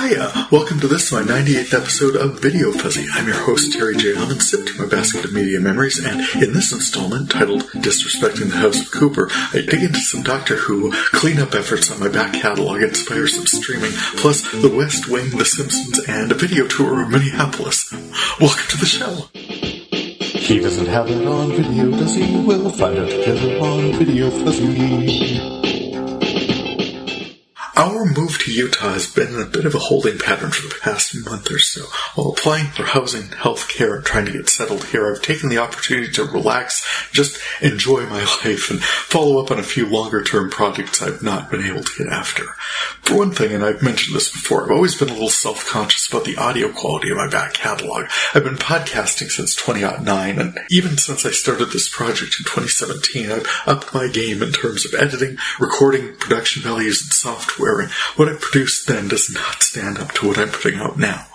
Hiya! Welcome to this, my 98th episode of VideoFuzzy. I'm your host, Terry J. Aman, sip to my basket of media memories, and in this installment, titled Disrespecting the House of Cooper, I dig into some Doctor Who, clean-up efforts on my back catalog, inspire some streaming, plus The West Wing, The Simpsons, and a video tour of Minneapolis. Welcome to the show! He doesn't have it on video, does he? We'll find out together on VideoFuzzy. Our move to Utah has been a bit of a holding pattern for the past month or so. While applying for housing, health care, and trying to get settled here, I've taken the opportunity to relax, just enjoy my life, and follow up on a few longer-term projects I've not been able to get after. For one thing, and I've mentioned this before, I've always been a little self-conscious about the audio quality of my back catalog. I've been podcasting since 2009, and even since I started this project in 2017, I've upped my game in terms of editing, recording, production values, and software. And what I produced then does not stand up to what I'm putting out now.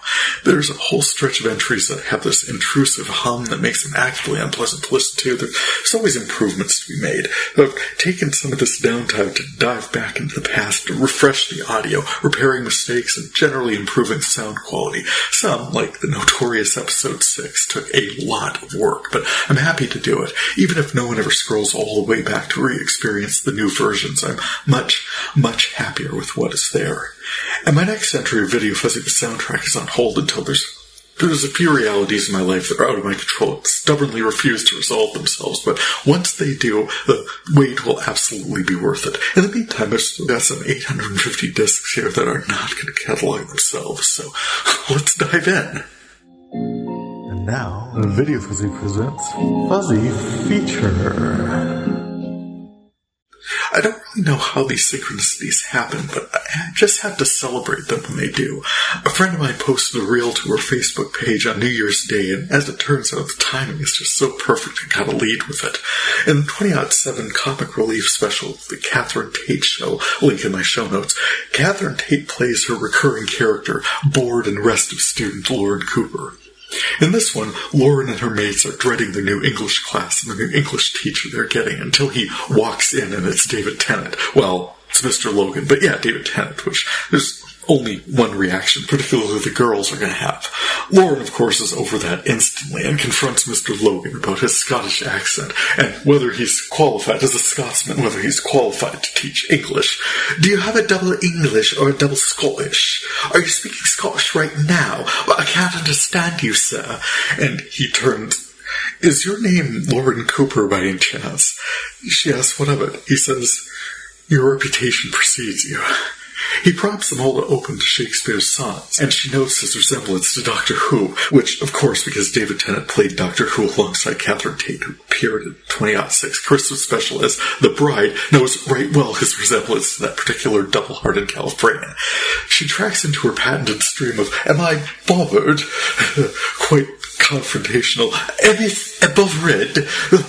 There's a whole stretch of entries that have this intrusive hum that makes them actively unpleasant to listen to. There's always improvements to be made. I've taken some of this downtime to dive back into the past, to refresh the audio, repairing mistakes, and generally improving sound quality. Some, like the notorious episode 6, took a lot of work, but I'm happy to do it. Even if no one ever scrolls all the way back to re-experience the new versions, I'm much, much happier with what is there. And my next entry of VideoFuzzy, the soundtrack, is on hold until there's a few realities in my life that are out of my control and stubbornly refuse to resolve themselves, but once they do, the wait will absolutely be worth it. In the meantime, I've still got some 850 discs here that are not going to catalog themselves, so let's dive in. And now, VideoFuzzy presents Fuzzy Feature. I don't really know how these synchronicities happen, but I just have to celebrate them when they do. A friend of mine posted a reel to her Facebook page on New Year's Day, and as it turns out, the timing is just so perfect I gotta lead with it. In the 2007 comic relief special, The Catherine Tate Show, link in my show notes, Catherine Tate plays her recurring character, bored and restive student Lauren Cooper. In this one, Lauren and her mates are dreading the new English class and the new English teacher they're getting until he walks in and it's David Tennant. Well, it's Mr. Logan, but yeah, David Tennant, which there's only one reaction, particularly the girls, are going to have. Lauren, of course, is over that instantly and confronts Mr. Logan about his Scottish accent and whether he's qualified as a Scotsman, whether he's qualified to teach English. Do you have a double English or a double Scottish? Are you speaking Scottish right now? Well, I can't understand you, sir. And he turns, is your name Lauren Cooper by any chance? She asks, what of it? He says, your reputation precedes you. He prompts them all to open to Shakespeare's sonnets, and she notes his resemblance to Doctor Who, which, of course, because David Tennant played Doctor Who alongside Catherine Tate, who appeared in 2006 Christmas special as the bride, knows right well his resemblance to that particular double-hearted Californian. She tracks into her patented stream of, am I bothered? Quite confrontational. Am above red?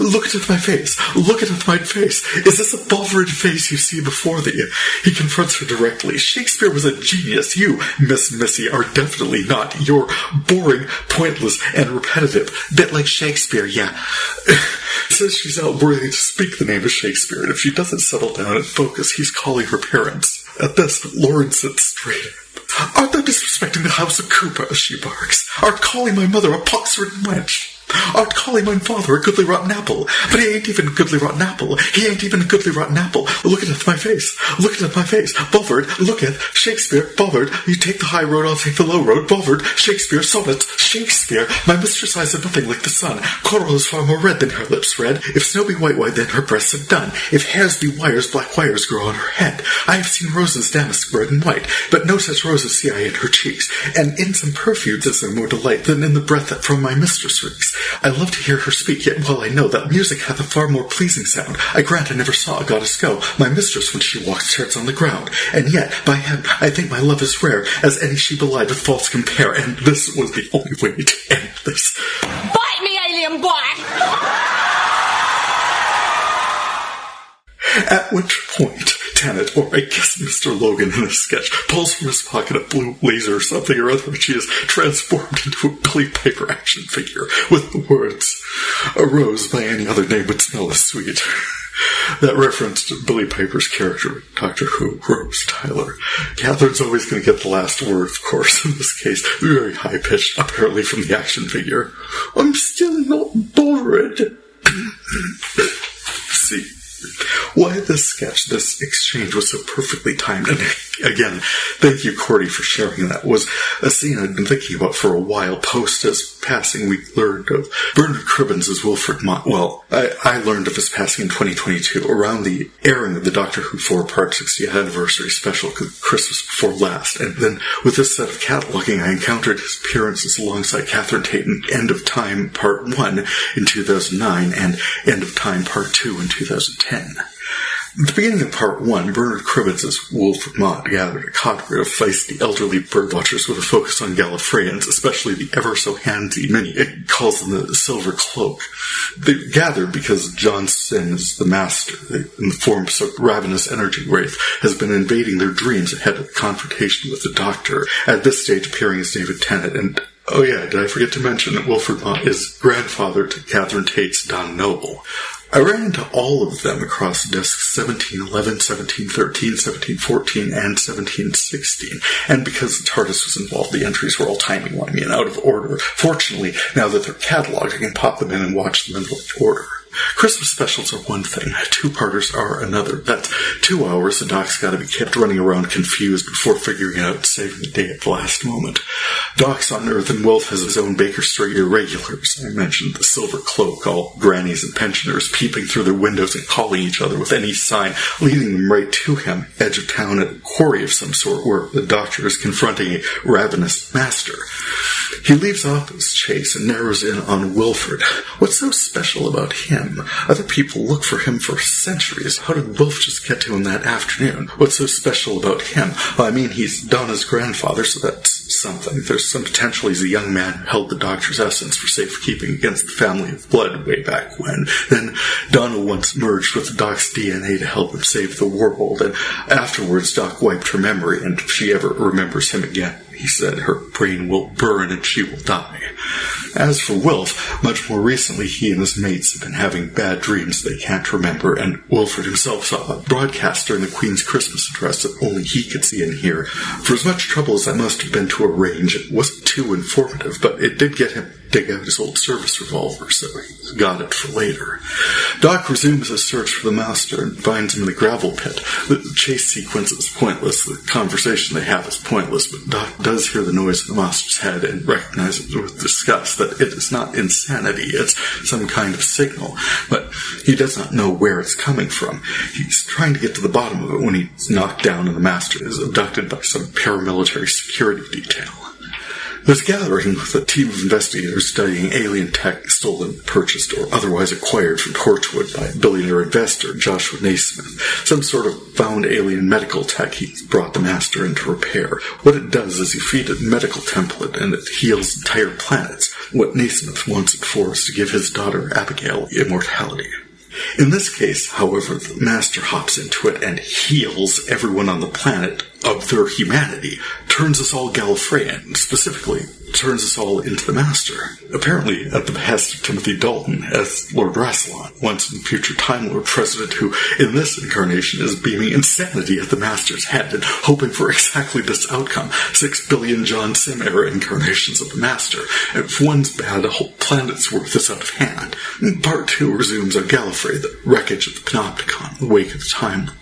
Look at my face. Look at my face. Is this a bothered face you see before thee? He confronts her directly. Shakespeare was a genius. You, Miss Missy, are definitely not. You're boring, pointless, and repetitive. Bit like Shakespeare, yeah. Says she's not worthy to speak the name of Shakespeare, and if she doesn't settle down and focus, he's calling her parents. At this, Lauren sits straight up. Art thou disrespecting the house of Cooper, she barks? Art calling my mother a pox-ridden wench? Art calling my father a goodly rotten apple? But he ain't even a goodly rotten apple. He ain't even a goodly rotten apple. Look at my face. Look at my face. Bothered, look at Shakespeare, bothered. You take the high road, I'll take the low road. Bothered, Shakespeare, sonnets, Shakespeare. My mistress eyes are nothing like the sun. Coral is far more red than her lips red. If snow be white, then her breasts are done. If hairs be wires, black wires grow on her head. I have seen roses damask red and white, but no such roses see I in her cheeks. And in some perfumes is there more delight than in the breath that from my mistress reeks. I love to hear her speak, yet well I know that music hath a far more pleasing sound. I grant I never saw a goddess go. My mistress, when she walks, treads on the ground. And yet, by heaven, I think my love is rare, as any she belied with false compare. And this was the only way to end this. Bite me, alien boy! At which point, Tennant, or I guess Mr. Logan in this sketch, pulls from his pocket a blue laser or something or other, which he is transformed into a Billy Piper action figure with the words, "A rose by any other name would smell as sweet." That reference to Billy Piper's character, Doctor Who, Rose Tyler. Catherine's always going to get the last word, of course, in this case. Very high-pitched, apparently from the action figure. "I'm still not bored." See, why this sketch, this exchange was so perfectly timed. And again, thank you, Cordy, for sharing that. Was a scene I'd been thinking about for a while. Post his passing, we learned of Bernard Cribbins as Wilfred Mott. Well, I learned of his passing in 2022, around the airing of the Doctor Who 4 Part 60th Anniversary Special, Christmas Before Last. And then with this set of cataloging, I encountered his appearances alongside Catherine Tate in End of Time Part 1 in 2009 and End of Time Part 2 in 2010. At the beginning of Part 1, Bernard Cribbins as Wilfred Mott gathered a cadre of feisty elderly birdwatchers with a focus on Gallifreyans, especially the ever-so-handy Minnie. It calls them the Silver Cloak. They gathered because John Sim is the master, in the form of some ravenous energy wraith, has been invading their dreams ahead of the confrontation with the Doctor, at this stage appearing as David Tennant. And oh yeah, did I forget to mention that Wilfred Mott is grandfather to Catherine Tate's Don Noble. I ran into all of them across desks 1711, 1713, 1714, and 1716, and because the TARDIS was involved, the entries were all timey-wimey and out of order. Fortunately, now that they're catalogued, I can pop them in and watch them in the right order. Christmas specials are one thing, two-parters are another. That's 2 hours the Doc's got to be kept running around confused before figuring out saving the day at the last moment. Doc's on Earth, and Wilf has his own Baker Street irregulars. I mentioned the Silver Cloak, all grannies and pensioners peeping through their windows and calling each other with any sign, leading them right to him, edge of town at a quarry of some sort, where the Doctor is confronting a ravenous master. He leaves off his chase and narrows in on Wilfred. What's so special about him? Other people look for him for centuries. How did Wilf just get to him that afternoon? What's so special about him? Well, I mean, he's Donna's grandfather, so that's something. There's some potential he's a young man who held the Doctor's essence for safekeeping against the family of blood way back when. Then Donna once merged with the Doc's DNA to help him save the world, and afterwards Doc wiped her memory, and if she ever remembers him again, he said, her brain will burn and she will die. As for Wilf, much more recently he and his mates have been having bad dreams they can't remember, and Wilfred himself saw a broadcast during the Queen's Christmas address that only he could see and hear. For as much trouble as that must have been to arrange, it wasn't too informative, but it did get him to dig out his old service revolver, so he got it for later. Doc resumes his search for the Master and finds him in the gravel pit. The chase sequence is pointless, the conversation they have is pointless, but Doc does hear the noise in the Master's head and recognizes with disgust that it is not insanity, it's some kind of signal, but he does not know where it's coming from. He's trying to get to the bottom of it when he's knocked down and the Master is abducted by some paramilitary security detail. There's a gathering with a team of investigators studying alien tech stolen, purchased, or otherwise acquired from Torchwood by billionaire investor Joshua Naismith. Some sort of found alien medical tech he's brought the Master in to repair. What it does is you feed it a medical template and it heals entire planets. What Naismith wants it for is to give his daughter Abigail immortality. In this case, however, the Master hops into it and heals everyone on the planet of their humanity, turns us all Gallifreyan, specifically turns us all into the Master. Apparently at the behest of Timothy Dalton as Lord Rassilon, once and future Time Lord President, who in this incarnation is beaming insanity at the Master's head and hoping for exactly this outcome. 6 billion John Sim era incarnations of the Master. If one's bad, a whole planet's worth is out of hand. Part 2 resumes on Gallifrey, the wreckage of the Panopticon, the wake of the Time Lord.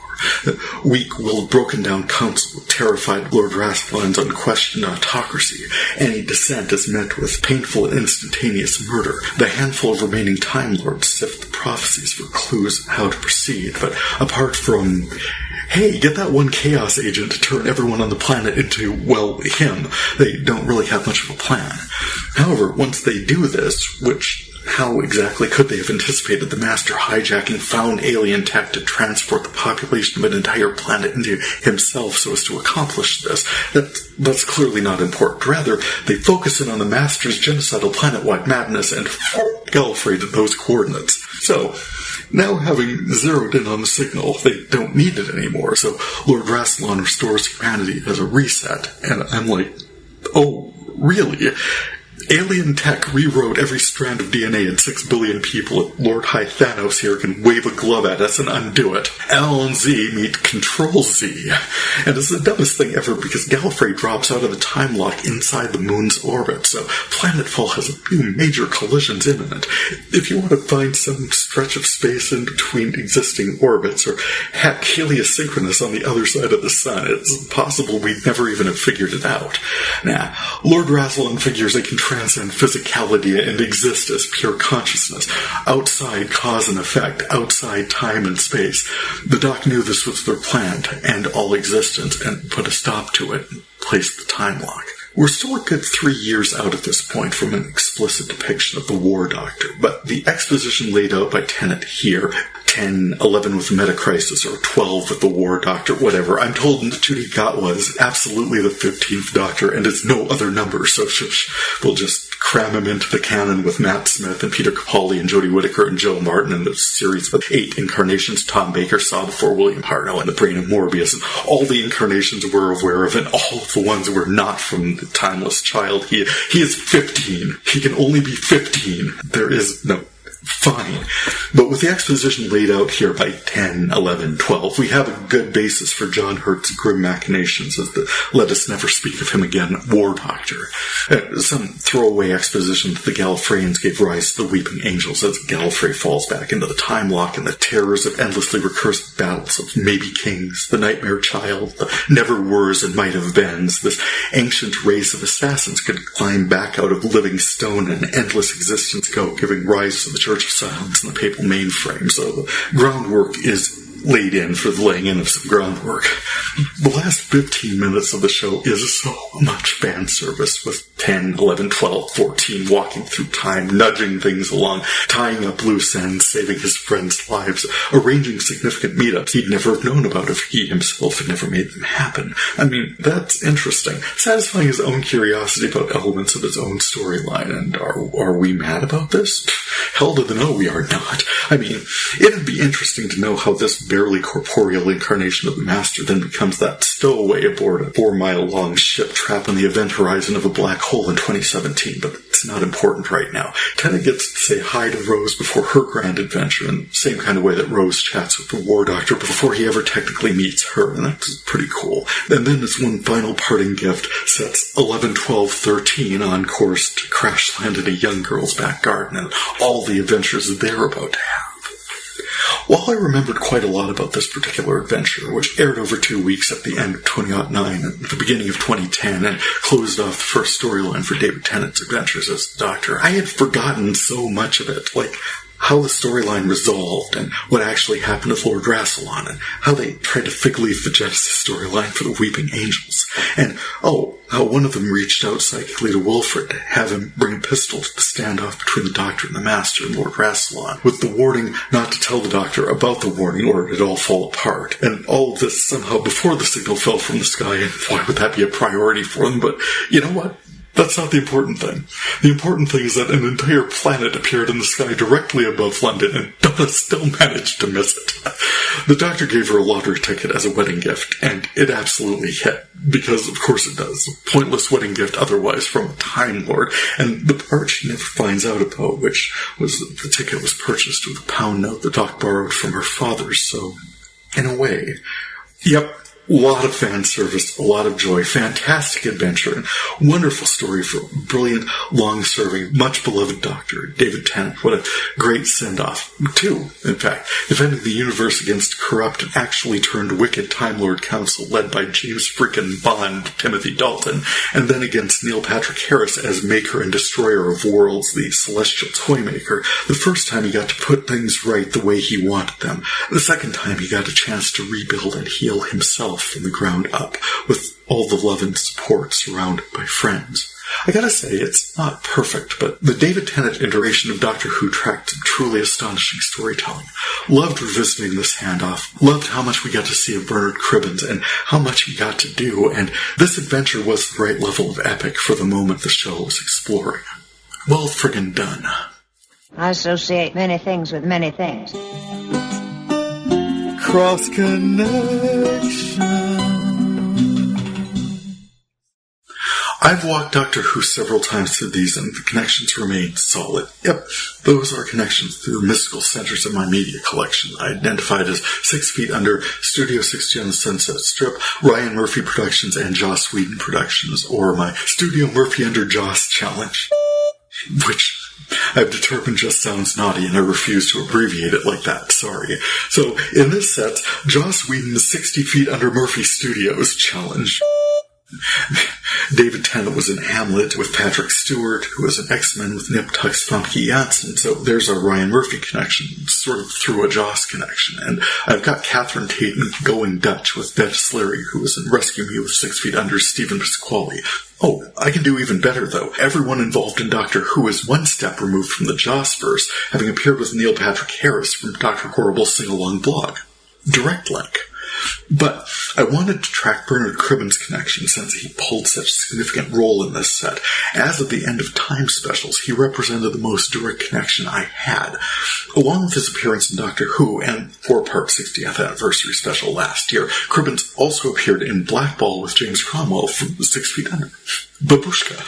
The weak-willed, broken-down council terrified Lord Rassilon's unquestioned autocracy. Any dissent is met with painful and instantaneous murder. The handful of remaining Time Lords sift the prophecies for clues how to proceed, but apart from, hey, get that one Chaos agent to turn everyone on the planet into, well, him, they don't really have much of a plan. However, once they do this, which how exactly could they have anticipated the Master hijacking found alien tech to transport the population of an entire planet into himself so as to accomplish this? That's clearly not important. Rather, they focus in on the Master's genocidal planet-wide madness and Gallifrey to those coordinates. So, Now having zeroed in on the signal, they don't need it anymore, so Lord Rassilon restores humanity as a reset, and I'm like, oh, really? Alien tech rewrote every strand of DNA in 6 billion people. Lord High Thanos here can wave a glove at us and undo it. L and Z meet Control Z. And it's the dumbest thing ever because Gallifrey drops out of the time lock inside the moon's orbit, so planetfall has a few major collisions imminent. If you want to find some stretch of space in between existing orbits, or heck, heliosynchronous on the other side of the sun, it's possible we'd never even have figured it out. Nah, Lord Rassilon figures they can transcend physicality and exist as pure consciousness, outside cause and effect, outside time and space. The Doc knew this was their plan to end all existence and put a stop to it and place the time lock. We're still a good 3 years out at this point from an explicit depiction of the War Doctor, but the exposition laid out by Tennant here, 10, 11 with the Metacrisis, or 12 with the War Doctor, whatever. I'm told the tune he got was absolutely the 15th Doctor, and it's no other number, so we'll just cram him into the canon with Matt Smith and Peter Capaldi and Jodie Whittaker and Joe Martin in the series of 8 incarnations Tom Baker saw before William Hartnell and the Brain of Morbius, and all the incarnations we're aware of, and all of the ones we're not from the Timeless Child. He is 15. He can only be 15. There is no... Fine. But with the exposition laid out here by 10, 11, 12, we have a good basis for John Hurt's grim machinations as the let us never speak of him again War Doctor. Some throwaway exposition that the Gallifreyans gave rise to the Weeping Angels as Gallifrey falls back into the time lock and the terrors of endlessly recursive battles of maybe kings, the Nightmare Child, the never-weres and might-have-beens. This ancient race of assassins could climb back out of living stone and endless existence ago, giving rise to the Church of Silence and the Papal Mainframe, so the groundwork is laid in for the laying in of some groundwork. The last 15 minutes of the show is so much fan service, with 10, 11, 12, 14 walking through time, nudging things along, tying up loose ends, saving his friends' lives, arranging significant meetups he'd never have known about if he himself had never made them happen. I mean, that's interesting. Satisfying his own curiosity about elements of his own storyline, and are we mad about this? Hell to the no, we are not. I mean, it'd be interesting to know how this barely corporeal incarnation of the Master then becomes that stowaway aboard a 4-mile-long ship trapped on the event horizon of a black hole in 2017, but it's not important right now. Tennant gets to say hi to Rose before her grand adventure in the same kind of way that Rose chats with the War Doctor before he ever technically meets her, and that's pretty cool. And then as one final parting gift, sets 11, 12, 13 on course to crash land in a young girl's back garden and all the adventures they're about to have. While I remembered quite a lot about this particular adventure, which aired over 2 weeks at the end of 2009 and the beginning of 2010 and closed off the first storyline for David Tennant's adventures as the Doctor, I had forgotten so much of it, like how the storyline resolved and what actually happened with Lord Rassilon and how they tried to fig leaf the Genesis storyline for the Weeping Angels. And, how one of them reached out psychically to Wilfred to have him bring a pistol to the standoff between the Doctor and the Master and Lord Rassilon, with the warning not to tell the Doctor about the warning or it'd all fall apart. And all of this somehow before the signal fell from the sky, and why would that be a priority for them? But you know what? That's not the important thing. The important thing is that an entire planet appeared in the sky directly above London, and Donna still managed to miss it. The Doctor gave her a lottery ticket as a wedding gift, and it absolutely hit, because of course it does. A pointless wedding gift otherwise from a Time Lord, and the part she never finds out about, which was that the ticket was purchased with a £1 note the Doc borrowed from her father's, so, in a way, yep. A lot of fan service, a lot of joy, fantastic adventure, and wonderful story for a brilliant, long-serving, much-beloved Doctor, David Tennant. What a great send-off. Two, in fact, defending the universe against corrupt and actually turned wicked Time Lord Council led by James frickin' Bond, Timothy Dalton, and then against Neil Patrick Harris as maker and destroyer of worlds, the celestial toymaker. The first time he got to put things right the way he wanted them. The second time he got a chance to rebuild and heal himself from the ground up, with all the love and support surrounded by friends. I gotta say, it's not perfect, but the David Tennant iteration of Doctor Who tracked some truly astonishing storytelling. Loved revisiting this handoff, loved how much we got to see of Bernard Cribbins and how much he got to do, and this adventure was the right level of epic for the moment the show was exploring. Well friggin' done. I associate many things with many things. Cross connection. I've walked Doctor Who several times through these, and the connections remain solid. Yep, those are connections through the mystical centers of my media collection, identified as 6 Feet Under, Studio 60 on the Sunset Strip, Ryan Murphy Productions, and Joss Whedon Productions, or my Studio Murphy Under Joss Challenge, which I've determined just sounds naughty, and I refuse to abbreviate it like that, sorry. So, in this set, Joss Whedon's 60 Feet Under Murphy Studios Challenge. David Tennant was in Hamlet with Patrick Stewart, who was in X-Men with Nip Tuck's Famke Janssen, so there's a Ryan Murphy connection, sort of through a Joss connection. And I've got Catherine Tate in Going Dutch with Beth Sleary, who was in Rescue Me with 6 Feet Under's Stephen Pasquale. Oh, I can do even better, though. Everyone involved in Doctor Who is one step removed from the Jossverse, having appeared with Neil Patrick Harris from Dr. Horrible's Sing-Along blog. Direct link. But I wanted to track Bernard Cribben's connection since he pulled such a significant role in this set. As of the End of Time specials, he represented the most direct connection I had. Along with his appearance in Doctor Who and 4-part 60th anniversary special last year, Cribbins also appeared in Blackball with James Cromwell from 6 Feet Under. Babushka.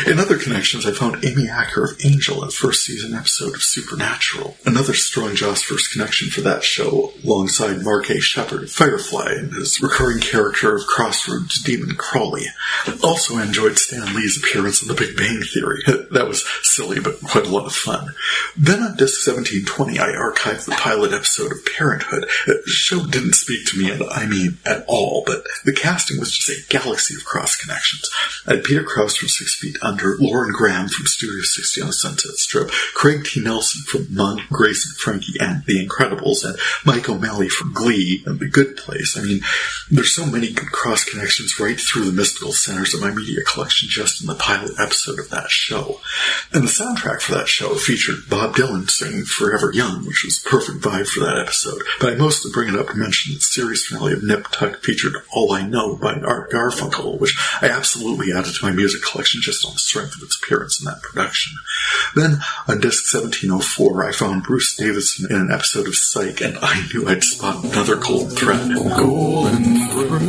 In other connections, I found Amy Acker of Angel in the first season episode of Supernatural, another strong Jossverse connection for that show, alongside Mark A. Shepard of Firefly and his recurring character of Crossroads Demon Crawley. Also enjoyed Stan Lee's appearance in The Big Bang Theory. That was silly, but quite a lot of fun. Then on disc 1720, I archived the pilot episode of Parenthood. The show didn't speak to me, and I mean at all, but the casting was just a galaxy of cross-connections. I had Peter Krause from 6 Feet Under, Lauren Graham from Studio 60 on the Sunset Strip, Craig T. Nelson from Monk, Grace and Frankie and The Incredibles, and Mike O'Malley from Glee and The Good Place. I mean, there's so many good cross-connections right through the mystical centers of my media collection just in the pilot episode of that show. And the soundtrack for that show featured Bob Dylan singing Forever Young, which was a perfect vibe for that episode. But I mostly bring it up to mention the series finale of Nip Tuck featured All I Know by Art Garfunkel, which I absolutely added to my music collection just on the strength of its appearance in that production. Then, on disc 1704, I found Bruce Davison in an episode of Psych, and I knew I'd spot another golden thread. Golden thread.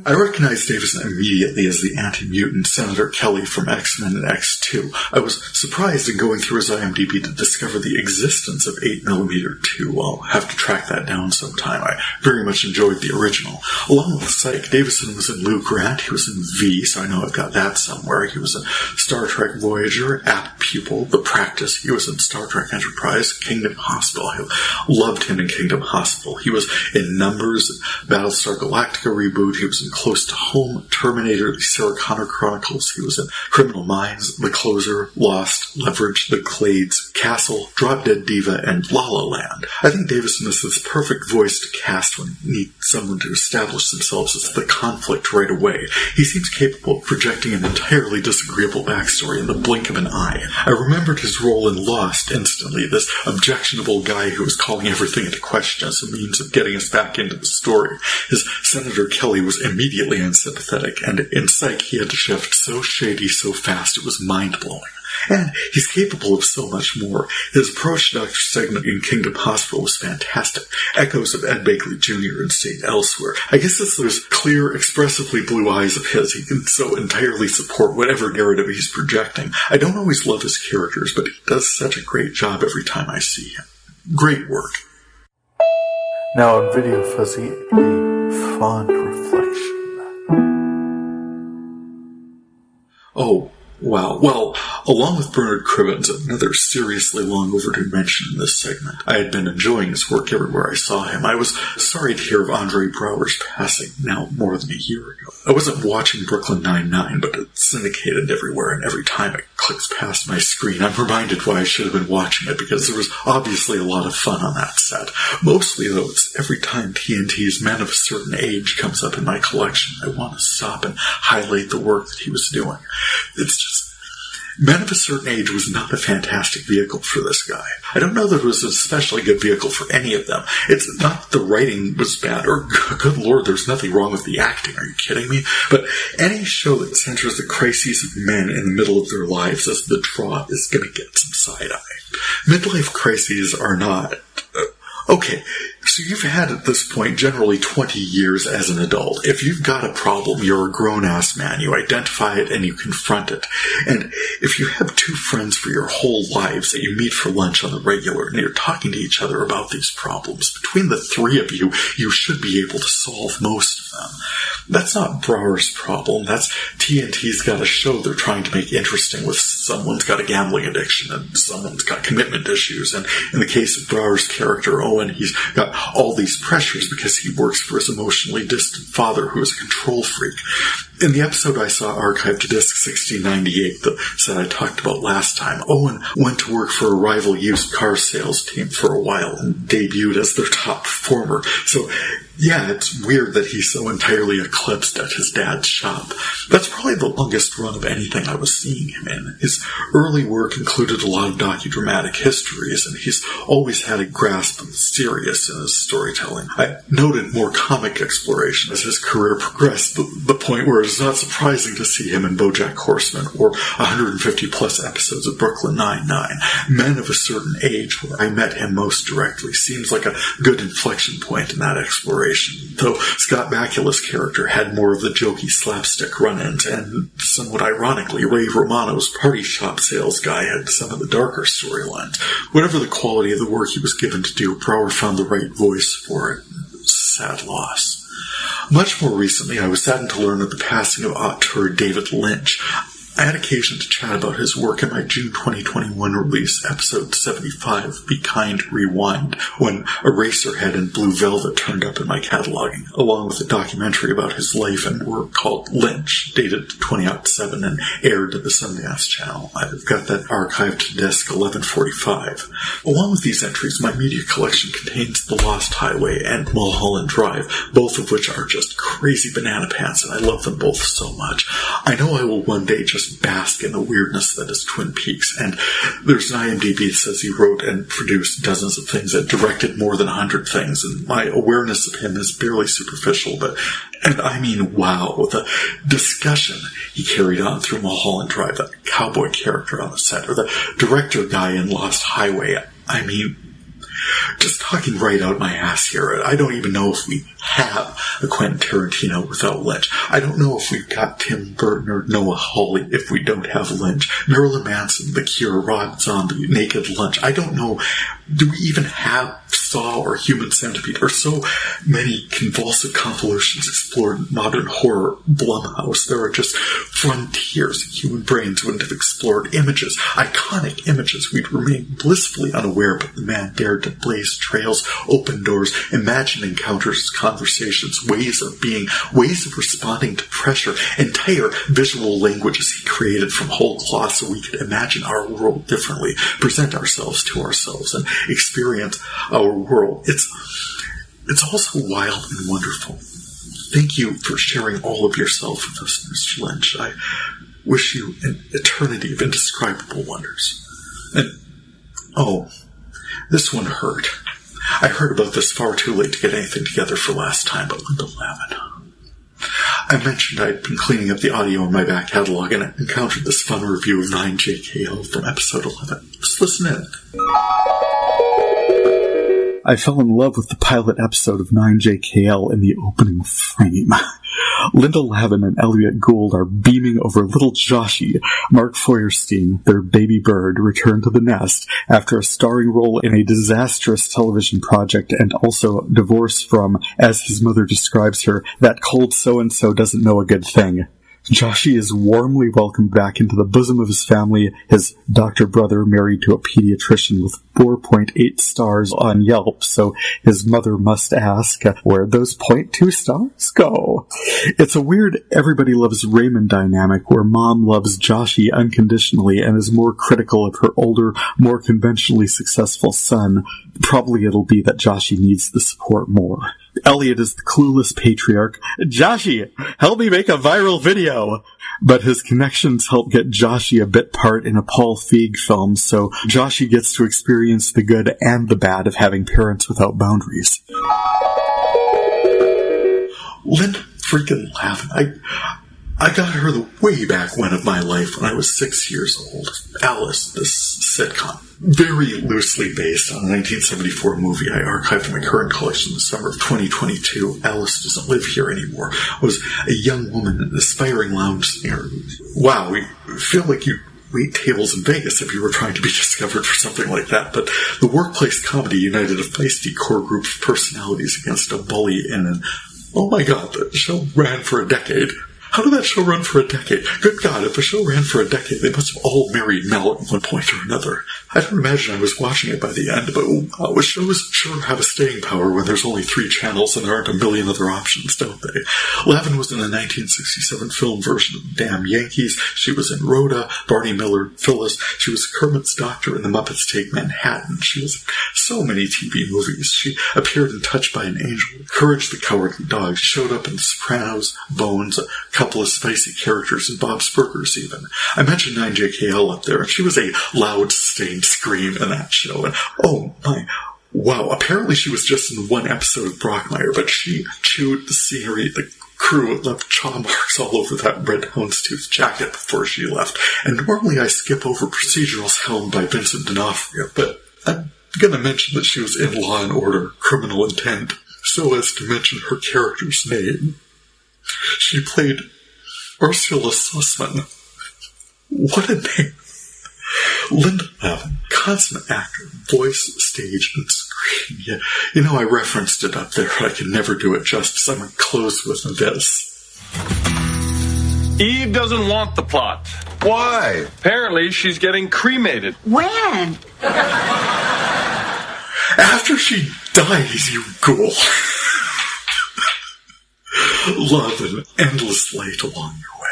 I recognized Davison immediately as the anti-mutant Senator Kelly from X-Men and X2. I was surprised in going through his IMDb to discover the existence of 8mm 2. I'll have to track that down sometime. I very much enjoyed the original. Along with Psych, Davison was in Lou Grant. He was in V, so I know I've got that somewhere. He was in Star Trek Voyager, Apt Pupil, The Practice. He was in Star Trek Enterprise, Kingdom Hospital. I loved him in Kingdom Hospital. He was in Numbers, Battlestar Galactica reboot. He was in Close to Home, Terminator, The Sarah Connor Chronicles. He was in Criminal Minds, The Closer, Lost, Leverage, The Clades, Castle, Drop Dead Diva, and La La Land. I think Davison is this perfect voice to cast when you need someone to establish themselves as the conflict right away. He seems capable of projecting an entirely disagreeable backstory in the blink of an eye. I remembered his role in Lost instantly, this objectionable guy who was calling everything into question as a means of getting us back into the story. His Senator Kelly was immediately unsympathetic, and in Psych he had to shift so shady so fast it was mind-blowing. And he's capable of so much more. His approach to Dr. Segment in Kingdom Hospital was fantastic. Echoes of Ed Begley Jr. and Stayed Elsewhere. I guess it's those clear, expressively blue eyes of his. He can so entirely support whatever narrative he's projecting. I don't always love his characters, but he does such a great job every time I see him. Great work. Now on VideoFuzzy, a fond reflection. Oh, wow. Well, along with Bernard Cribbins, another seriously long overdue mention in this segment, I had been enjoying his work everywhere I saw him. I was sorry to hear of Andre Braugher's passing now more than a year ago. I wasn't watching Brooklyn Nine-Nine, but it's syndicated everywhere, and every time it clicks past my screen, I'm reminded why I should have been watching it, because there was obviously a lot of fun on that set. Mostly, though, it's every time TNT's Men of a Certain Age comes up in my collection, I want to stop and highlight the work that he was doing. It's just Men of a Certain Age was not a fantastic vehicle for this guy. I don't know that it was an especially good vehicle for any of them. It's not the writing was bad, or good lord, there's nothing wrong with the acting. Are you kidding me? But any show that centers the crises of men in the middle of their lives as the draw is going to get some side-eye. Midlife crises are not... Okay, so you've had at this point generally 20 years as an adult. If you've got a problem, you're a grown-ass man. You identify it and you confront it. And if you have two friends for your whole lives that you meet for lunch on the regular and you're talking to each other about these problems, between the three of you, you should be able to solve most of them. That's not Braugher's problem. That's TNT's got a show they're trying to make interesting with someone's got a gambling addiction and someone's got commitment issues. And in the case of Braugher's character, Owen, he's got all these pressures because he works for his emotionally distant father who is a control freak. In the episode I saw archived to disc 1698, the set I talked about last time, Owen went to work for a rival used car sales team for a while and debuted as their top performer. So, yeah, it's weird that he's so entirely eclipsed at his dad's shop. That's probably the longest run of anything I was seeing him in. His early work included a lot of docudramatic histories, and he's always had a grasp of the serious in his storytelling. I noted more comic exploration as his career progressed, the point where it's not surprising to see him in BoJack Horseman or 150-plus episodes of Brooklyn Nine-Nine. Men of a Certain Age, where I met him most directly, seems like a good inflection point in that exploration. Though Scott Bakula's character had more of the jokey slapstick run-ins, and somewhat ironically, Ray Romano's party shop sales guy had some of the darker storylines. Whatever the quality of the work he was given to do, Braugher found the right voice for it. Sad loss. Much more recently, I was saddened to learn of the passing of auteur David Lynch. I had occasion to chat about his work in my June 2021 release, episode 75, Be Kind, Rewind, when Eraserhead and Blue Velvet turned up in my cataloging, along with a documentary about his life and work called Lynch, dated 2007 and aired at the Sundance Channel. I've got that archived to disc 1145. Along with these entries, my media collection contains The Lost Highway and Mulholland Drive, both of which are just crazy banana pants, and I love them both so much. I know I will one day just bask in the weirdness that is Twin Peaks, and there's an IMDb that says he wrote and produced dozens of things and directed more than 100 things, and my awareness of him is barely superficial, and I mean, wow, the discussion he carried on through Mulholland Drive, that cowboy character on the set, or the director guy in Lost Highway. I mean, just talking right out my ass here, I don't even know if we have a Quentin Tarantino without Lynch. I don't know if we've got Tim Burton or Noah Hawley if we don't have Lynch. Marilyn Manson, The Cure, Rob Zombie, Naked Lunch. I don't know. Do we even have Saw or Human Centipede, or so many convulsive convolutions explored in modern horror Blumhouse? There are just frontiers human brains wouldn't have explored. Images, iconic images we'd remain blissfully unaware, but the man dared to blaze trails, open doors, imagine encounters, conversations, ways of being, ways of responding to pressure, entire visual languages he created from whole cloth so we could imagine our world differently, present ourselves to ourselves, and experience our world. It's also wild and wonderful. Thank you for sharing all of yourself with us, Mr. Lynch. I wish you an eternity of indescribable wonders. And, oh, this one hurt. I heard about this far too late to get anything together for last time, but Linda Lavin. I mentioned I'd been cleaning up the audio in my back catalog and I encountered this fun review of 9JKL from episode 11. Just listen in. I fell in love with the pilot episode of 9JKL in the opening frame. Linda Lavin and Elliot Gould are beaming over little Joshie. Mark Feuerstein, their baby bird, returned to the nest after a starring role in a disastrous television project and also divorced from, as his mother describes her, that cold so-and-so doesn't know a good thing. Joshie is warmly welcomed back into the bosom of his family, his doctor brother married to a pediatrician with 4.8 stars on Yelp, so his mother must ask, where'd those 0.2 stars go? It's a weird everybody loves Raymond dynamic where mom loves Joshie unconditionally and is more critical of her older, more conventionally successful son. Probably it'll be that Joshie needs the support more. Elliot is the clueless patriarch. Joshie, help me make a viral video! But his connections help get Joshie a bit part in a Paul Feig film, so Joshie gets to experience the good and the bad of having parents without boundaries. Linda freaking Lavin. I got her the way back when of my life when I was 6 years old. Alice, this sitcom. Very loosely based on a 1974 movie I archived in my current collection in the summer of 2022. Alice Doesn't Live Here Anymore. Was a young woman, an aspiring lounge singer. Wow, we feel like you wait tables in Vegas if you were trying to be discovered for something like that. But the workplace comedy united a feisty core group of personalities against a bully and an... Oh my god, the show ran for a decade. How did that show run for a decade? Good God, if a show ran for a decade, they must have all married Mel at one point or another. I don't imagine I was watching it by the end, but wow, shows sure have a staying power when there's only 3 channels and there aren't a million other options, don't they? Lavin was in a 1967 film version of Damn Yankees. She was in Rhoda, Barney Miller, Phyllis. She was Kermit's doctor in The Muppets Take Manhattan. She was in so many TV movies. She appeared in Touched by an Angel, Courage the Cowardly Dog. She showed up in The Sopranos, Bones, a couple of spicy characters in Bob's Burgers even. I mentioned 9JKL up there, and she was a loud, sustained scream in that show. And oh my, wow, apparently she was just in one episode of Brockmire, but she chewed the scenery, the crew left chaw marks all over that red houndstooth jacket before she left. And normally I skip over Procedural's helmed by Vincent D'Onofrio, but I'm gonna mention that she was in Law and Order, Criminal Intent, so as to mention her character's name. She played Ursula Sussman. What a name. Linda Lavin, consummate actor, voice, stage, and screen. Yeah, you know, I referenced it up there, but I can never do it justice. I'm going to close with this. Eve doesn't want the plot. Why? Apparently, she's getting cremated. When? After she dies, you ghoul. Love and endless light along your way.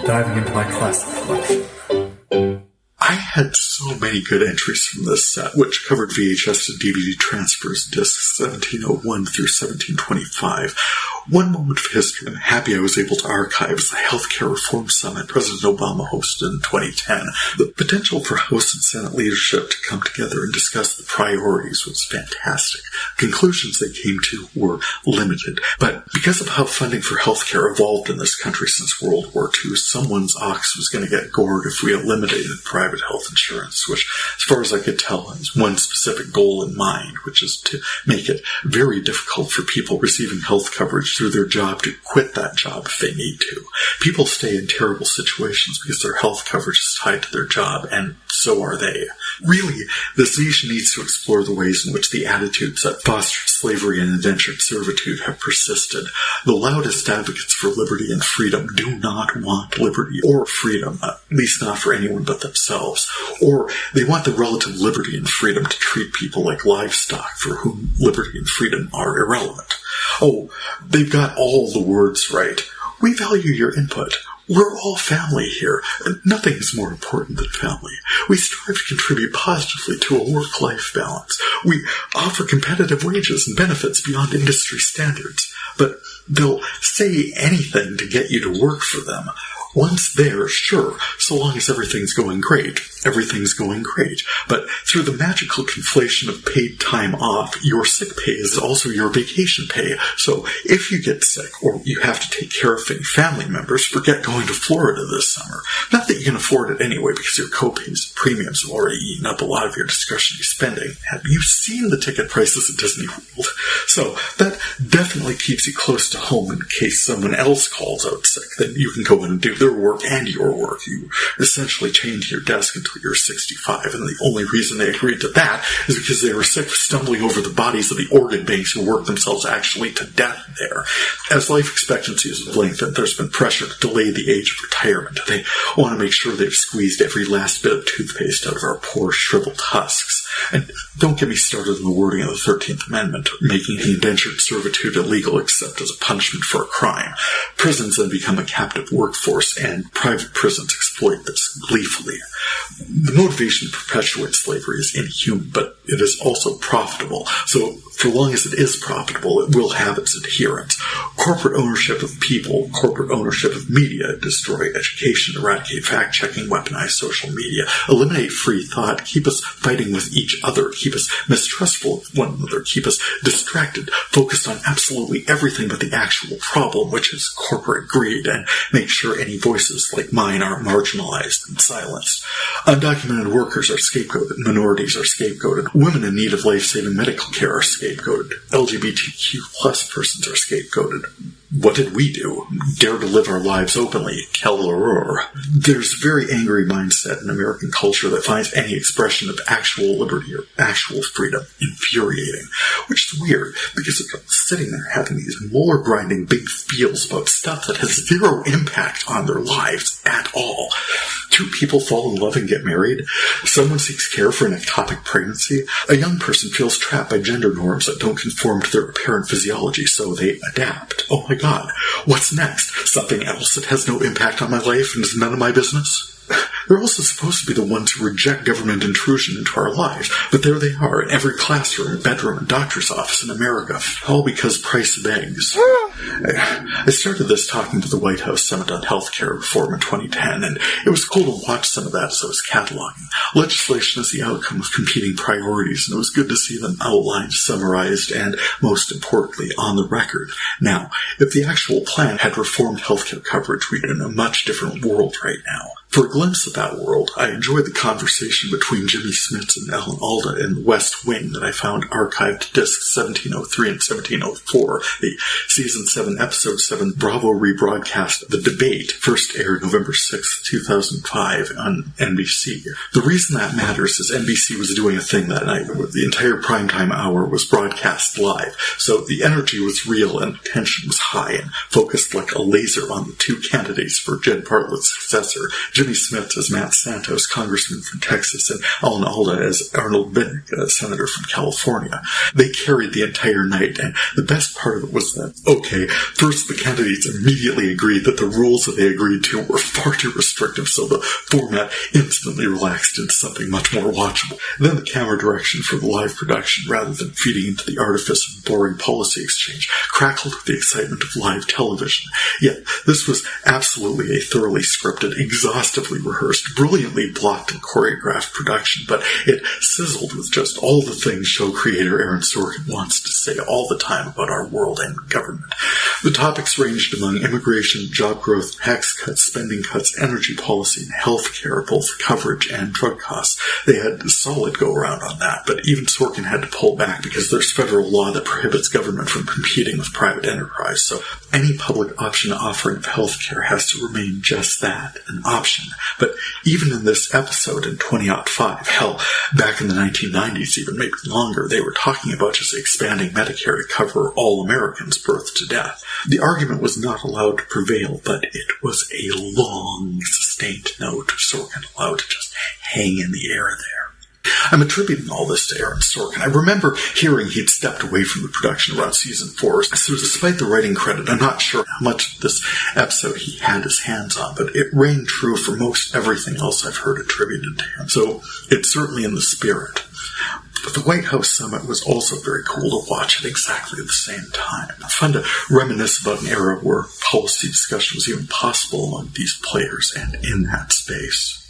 Diving into my classic collection. I had so many good entries from this set, which covered VHS to DVD transfers, discs 1701 through 1725. One moment of history I'm happy I was able to archive is the Healthcare Reform Summit President Obama hosted in 2010. The potential for House and Senate leadership to come together and discuss the priorities was fantastic. Conclusions they came to were limited, but because of how funding for healthcare evolved in this country since World War II, someone's ox was going to get gored if we eliminated private health insurance, which, as far as I could tell, has one specific goal in mind, which is to make it very difficult for people receiving health coverage through their job to quit that job if they need to. People stay in terrible situations because their health coverage is tied to their job, and so are they. Really, this nation needs to explore the ways in which the attitudes that fostered slavery and indentured servitude have persisted. The loudest advocates for liberty and freedom do not want liberty or freedom, at least not for anyone but themselves. Or they want the relative liberty and freedom to treat people like livestock for whom liberty and freedom are irrelevant. Oh, they've got all the words right. We value your input. We're all family here, and nothing is more important than family. We strive to contribute positively to a work-life balance. We offer competitive wages and benefits beyond industry standards, but they'll say anything to get you to work for them. Once there, sure, so long as everything's going great. But through the magical conflation of paid time off, your sick pay is also your vacation pay. So if you get sick or you have to take care of any family members, forget going to Florida this summer. Not that you can afford it anyway because your copays and premiums have already eaten up a lot of your discretionary spending. Have you seen the ticket prices at Disney World? So that definitely keeps you close to home in case someone else calls out sick. Then you can go in and do their work and your work. You essentially chained to your desk until you're 65, and the only reason they agreed to that is because they were sick of stumbling over the bodies of the organ banks who worked themselves actually to death there. As life expectancies have lengthened, there's been pressure to delay the age of retirement. They want to make sure they've squeezed every last bit of toothpaste out of our poor shriveled husks. And don't get me started on the wording of the 13th Amendment, making the indentured servitude illegal except as a punishment for a crime. Prisons then become a captive workforce, and private prisons exploit this gleefully. The motivation to perpetuate slavery is inhuman, but it is also profitable. So, for long as it is profitable, it will have its adherents. Corporate ownership of people, corporate ownership of media, destroy education, eradicate fact-checking, weaponize social media, eliminate free thought, keep us fighting with each other, keep us mistrustful of one another, keep us distracted, focused on absolutely everything but the actual problem, which is corporate greed, and make sure any voices like mine are marginalized and silenced. Undocumented workers are scapegoated, minorities are scapegoated, women in need of life-saving medical care are scapegoated, LGBTQ plus persons are scapegoated. What did we do? Dare to live our lives openly. Quel horror. There's a very angry mindset in American culture that finds any expression of actual liberty or actual freedom infuriating, which is weird because they're sitting there having these molar-grinding big feels about stuff that has zero impact on their lives at all. Two people fall in love and get married. Someone seeks care for an ectopic pregnancy. A young person feels trapped by gender norms that don't conform to their apparent physiology, so they adapt. Oh my God, what's next? Something else that has no impact on my life and is none of my business? They're also supposed to be the ones who reject government intrusion into our lives, but there they are in every classroom, bedroom, and doctor's office in America, all because price begs. I started this talking to the White House Summit on Healthcare Reform in 2010, and it was cool to watch some of that as I was cataloging. Legislation is the outcome of competing priorities, and it was good to see them outlined, summarized, and, most importantly, on the record. Now, if the actual plan had reformed healthcare coverage, we'd be in a much different world right now. For a glimpse of that world, I enjoyed the conversation between Jimmy Smits and Alan Alda in The West Wing that I found archived discs 1703 and 1704, the Season 7, Episode 7 Bravo rebroadcast The Debate, first aired November 6, 2005 on NBC. The reason that matters is NBC was doing a thing that night where the entire primetime hour was broadcast live, so the energy was real and the tension was high and focused like a laser on the two candidates for Jed Bartlett's successor, Jimmy Smits as Matt Santos, congressman from Texas, and Alan Alda as Arnold Vinnick, a senator from California. They carried the entire night, and the best part of it was that, okay, first the candidates immediately agreed that the rules that they agreed to were far too restrictive, so the format instantly relaxed into something much more watchable. Then the camera direction for the live production, rather than feeding into the artifice of boring policy exchange, crackled with the excitement of live television. Yet, this was absolutely a thoroughly scripted, exhaustively rehearsed, brilliantly blocked and choreographed production, but it sizzled with just all the things show creator Aaron Sorkin wants to say all the time about our world and government. The topics ranged among immigration, job growth, tax cuts, spending cuts, energy policy, and health care, both coverage and drug costs. They had a solid go-around on that, but even Sorkin had to pull back because there's federal law that prohibits government from competing with private enterprise, so any public option offering of health care has to remain just that, an option. But even in this episode in 2005, hell, back in the 1990s, even maybe longer, they were talking about just expanding Medicare to cover all Americans birth to death. The argument was not allowed to prevail, but it was a long, sustained note of Sorkin allowed to just hang in the air there. I'm attributing all this to Aaron Sorkin. I remember hearing he'd stepped away from the production around season 4, so despite the writing credit, I'm not sure how much of this episode he had his hands on, but it rang true for most everything else I've heard attributed to him, so it's certainly in the spirit. But the White House Summit was also very cool to watch at exactly the same time. Fun to reminisce about an era where policy discussion was even possible among these players and in that space.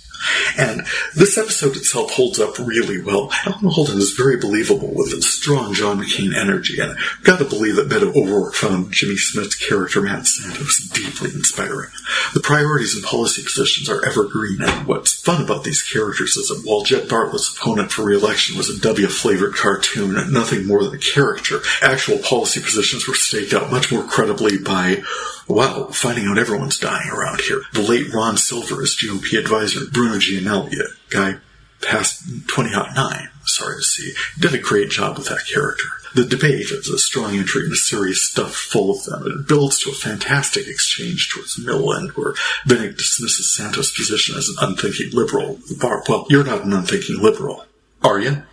And this episode itself holds up really well. Alan Holden is very believable with a strong John McCain energy, and I've got to believe that Beto O'Rourke found Jimmy Smith's character, Matt Santos, deeply inspiring. The priorities and policy positions are evergreen, and what's fun about these characters is that while Jed Bartlett's opponent for re-election was a W-flavored cartoon and nothing more than a caricature, actual policy positions were staked out much more credibly by, wow, finding out everyone's dying around here. The late Ron Silver as GOP advisor, Bruno Gianelli, a guy past 2009, sorry to see, did a great job with that character. The debate is a strong entry into serious stuff full of them. It builds to a fantastic exchange towards the middle end where Vinnick dismisses Santos' position as an unthinking liberal. Well, you're not an unthinking liberal, are you?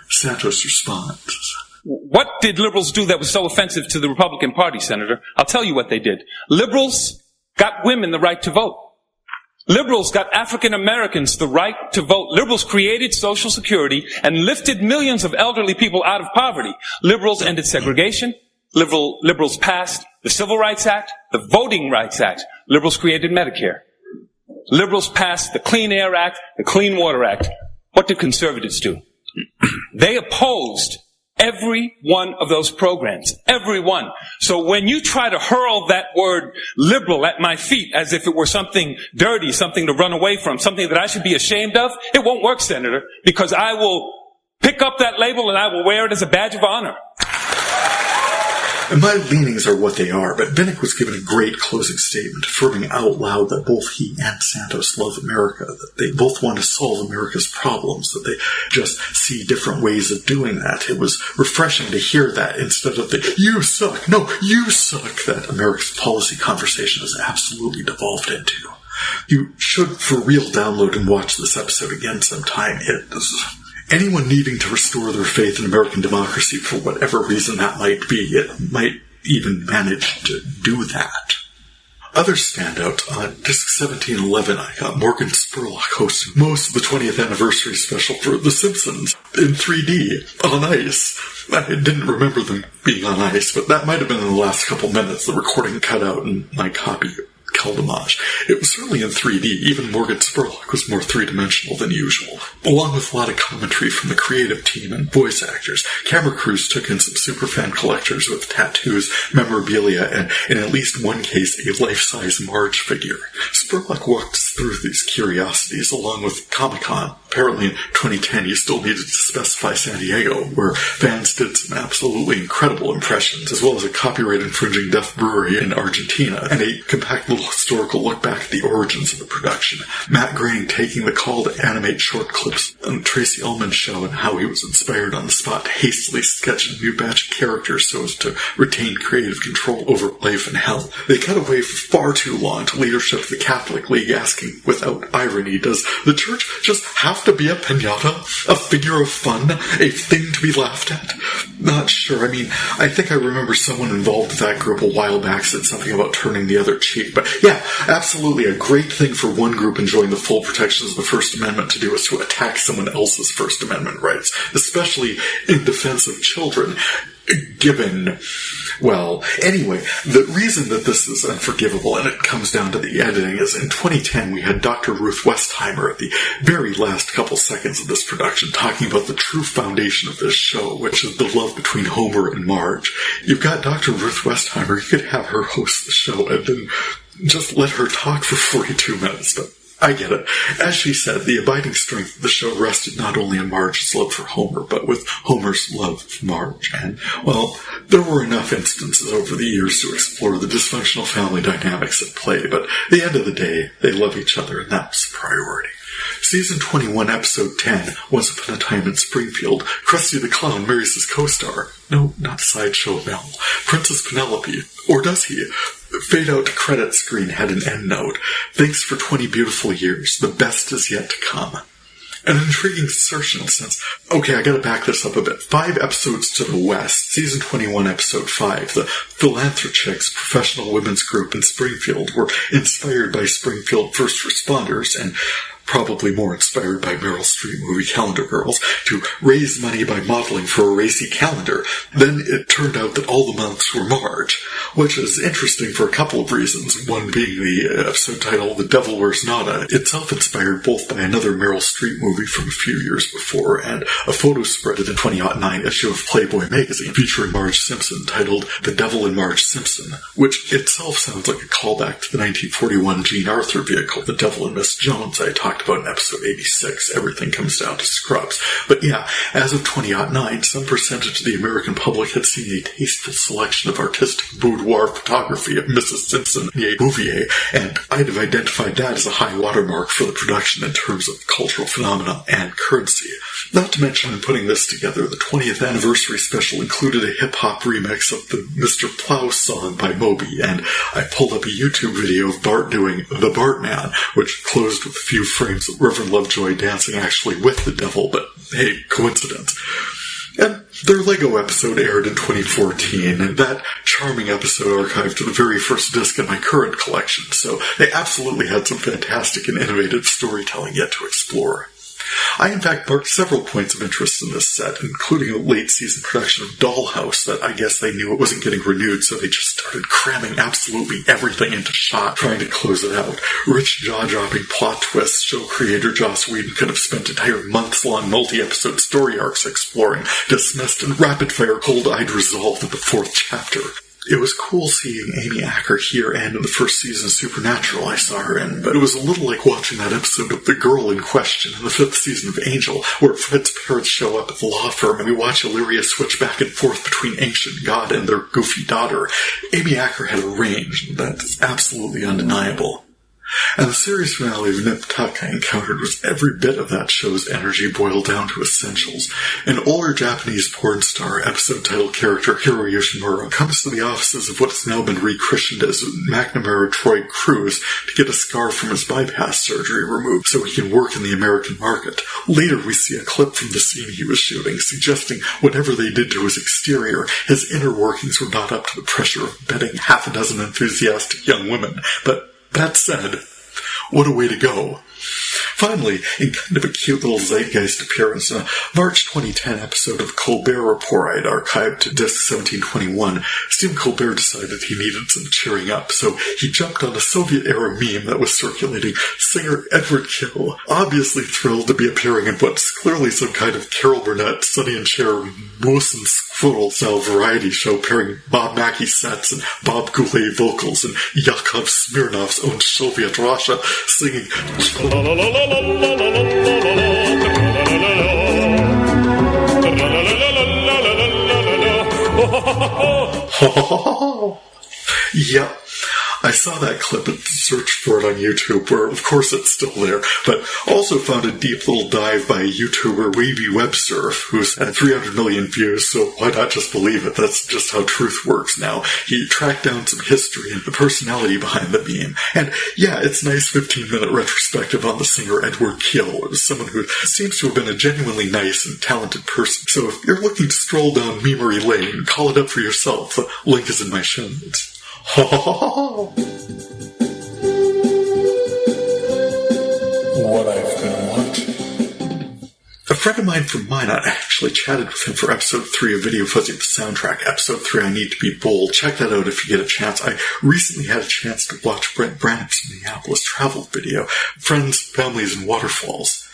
Santos responds, what did liberals do that was so offensive to the Republican Party, Senator? I'll tell you what they did. Liberals got women the right to vote. Liberals got African Americans the right to vote. Liberals created Social Security and lifted millions of elderly people out of poverty. Liberals ended segregation. Liberals passed the Civil Rights Act, the Voting Rights Act. Liberals created Medicare. Liberals passed the Clean Air Act, the Clean Water Act. What did conservatives do? They opposed every one of those programs. Every one. So when you try to hurl that word liberal at my feet as if it were something dirty, something to run away from, something that I should be ashamed of, it won't work, Senator, because I will pick up that label and I will wear it as a badge of honor. And my leanings are what they are, but Vinnick was given a great closing statement, affirming out loud that both he and Santos love America, that they both want to solve America's problems, that they just see different ways of doing that. It was refreshing to hear that instead of the, you suck, no, you suck, that America's policy conversation has absolutely devolved into. You should, for real, download and watch this episode again sometime. It is... Anyone needing to restore their faith in American democracy for whatever reason that might be, it might even manage to do that. Other standouts, on Disc 1711, I got Morgan Spurlock hosting most of the 20th anniversary special for The Simpsons in 3D, on ice. I didn't remember them being on ice, but that might have been in the last couple minutes. The recording cut out and my copy called homage. It was certainly in 3D. Even Morgan Spurlock was more three-dimensional than usual. Along with a lot of commentary from the creative team and voice actors, camera crews took in some superfan collectors with tattoos, memorabilia, and in at least one case, a life-size Marge figure. Spurlock walked us through these curiosities along with Comic-Con. Apparently in 2010, you still needed to specify San Diego, where fans did some absolutely incredible impressions, as well as a copyright-infringing Deaf Brewery in Argentina, and a compact little historical look back at the origins of the production. Matt Groening taking the call to animate short clips on the Tracy Ullman show and how he was inspired on the spot to hastily sketch a new batch of characters so as to retain creative control over life and health. They cut away for far too long to leadership of the Catholic League asking, without irony, does the church just have to be a piñata? A figure of fun? A thing to be laughed at? Not sure. I mean, I think I remember someone involved with that group a while back said something about turning the other cheek, but yeah, absolutely a great thing for one group enjoying the full protections of the First Amendment to do is to attack someone else's First Amendment rights, especially in defense of children. Given, well, anyway, the reason that this is unforgivable, and it comes down to the editing, is in 2010 we had Dr. Ruth Westheimer at the very last couple seconds of this production talking about the true foundation of this show, which is the love between Homer and Marge. You've got Dr. Ruth Westheimer, you could have her host the show and then just let her talk for 42 minutes, but I get it. As she said, the abiding strength of the show rested not only on Marge's love for Homer, but with Homer's love for Marge. And, well, there were enough instances over the years to explore the dysfunctional family dynamics at play, but at the end of the day, they love each other, and that's the priority. Season 21, Episode 10, Once Upon a Time in Springfield, Krusty the Clown marries his co-star. No, not Sideshow Mel. Princess Penelope. Or does he? Fade out to credit screen had an end note. Thanks for 20 beautiful years. The best is yet to come. An intriguing assertion since, okay, I gotta back this up a bit. 5 episodes to the west, Season 21, Episode 5, the Philanthrochicks professional women's group in Springfield were inspired by Springfield first responders and probably more inspired by Meryl Streep movie Calendar Girls, to raise money by modeling for a racy calendar. Then it turned out that all the months were March, which is interesting for a couple of reasons, one being the episode title, The Devil Wears Nada, itself inspired both by another Meryl Streep movie from a few years before, and a photo spread in the 2009 issue of Playboy magazine featuring Marge Simpson titled The Devil and Marge Simpson, which itself sounds like a callback to the 1941 Jean Arthur vehicle, The Devil and Miss Jones, I talked about in episode 86, Everything Comes Down to Scrubs. But yeah, as of 2009, some percentage of the American public had seen a tasteful selection of artistic boudoir photography of Mrs. Simpson Bouvier, and I'd have identified that as a high watermark for the production in terms of cultural phenomena and currency. Not to mention, in putting this together, the 20th anniversary special included a hip-hop remix of the Mr. Plow song by Moby, and I pulled up a YouTube video of Bart doing The Bartman, which closed with a few frames of Reverend Lovejoy dancing actually with the devil, but hey, coincidence. And their Lego episode aired in 2014, and that charming episode archived to the very first disc in my current collection, so they absolutely had some fantastic and innovative storytelling yet to explore. I, in fact, marked several points of interest in this set, including a late-season production of Dollhouse that I guess they knew it wasn't getting renewed, so they just started cramming absolutely everything into shot, trying to close it out. Rich, jaw-dropping plot twists show creator Joss Whedon could have spent entire months-long multi-episode story arcs exploring, dismissed and rapid-fire cold-eyed resolve in the 4th chapter. It was cool seeing Amy Acker here and in the first season of Supernatural I saw her in, but it was a little like watching that episode of The Girl in Question in the 5th season of Angel, where Fred's parents show up at the law firm and we watch Illyria switch back and forth between ancient god and their goofy daughter. Amy Acker had a range, and that's absolutely undeniable. And the series finale of Nip Tuck I encountered was every bit of that show's energy boiled down to essentials. An older Japanese porn star, episode-titled character Hiro Yoshimura, comes to the offices of what has now been rechristened as McNamara Troy Cruz to get a scar from his bypass surgery removed so he can work in the American market. Later we see a clip from the scene he was shooting, suggesting whatever they did to his exterior, his inner workings were not up to the pressure of bedding half a dozen enthusiastic young women. But that said, what a way to go. Finally, in kind of a cute little zeitgeist appearance in a March 2010 episode of Colbert Report I'd archived to disc 1721, Stephen Colbert decided he needed some cheering up, so he jumped on a Soviet-era meme that was circulating singer Edward Gill, obviously thrilled to be appearing in what's clearly some kind of Carol Burnett, Sonny and Cher, Moose and Squirrel-style variety show pairing Bob Mackie sets and Bob Goulet vocals and Yakov Smirnov's own Soviet Russia singing Yep. I saw that clip and searched for it on YouTube, where of course it's still there, but also found a deep little dive by YouTuber Wavy Websurf, who's had 300 million views, so why not just believe it? That's just how truth works now. He tracked down some history and the personality behind the meme, and yeah, it's nice 15-minute retrospective on the singer Edward Gill, someone who seems to have been a genuinely nice and talented person. So if you're looking to stroll down memory lane, call it up for yourself. The link is in my show notes. What I've been watching. A friend of mine from Minot actually chatted with him for episode 3 of VideoFuzzy, the soundtrack. Episode 3, I Need to Be Bold. Check that out if you get a chance. I recently had a chance to watch Brent Braniff's Minneapolis travel video, Friends, Families, and Waterfalls.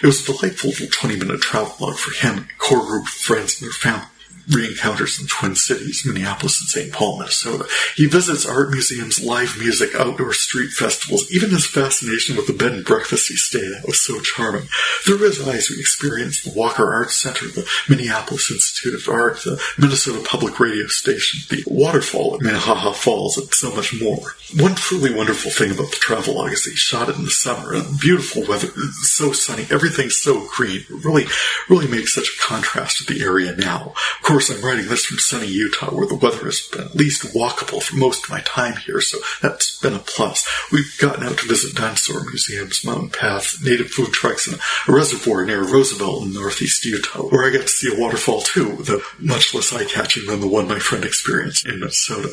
It was a delightful little 20-minute travel log for him and a core group of friends and their family. Re-encounters in Twin Cities, Minneapolis and St. Paul, Minnesota. He visits art museums, live music, outdoor street festivals, even his fascination with the bed and breakfast he stayed at was so charming. Through his eyes, we experienced the Walker Arts Center, the Minneapolis Institute of Art, the Minnesota Public Radio Station, the waterfall at Minnehaha Falls, and so much more. One truly wonderful thing about the travelogue is that he shot it in the summer, and beautiful weather, so sunny, everything's so green. It really makes such a contrast to the area now. Of course, I'm writing this from sunny Utah, where the weather has been at least walkable for most of my time here, so that's been a plus. We've gotten out to visit dinosaur museums, mountain paths, native food trucks, and a reservoir near Roosevelt in northeast Utah, where I got to see a waterfall too, though much less eye-catching than the one my friend experienced in Minnesota.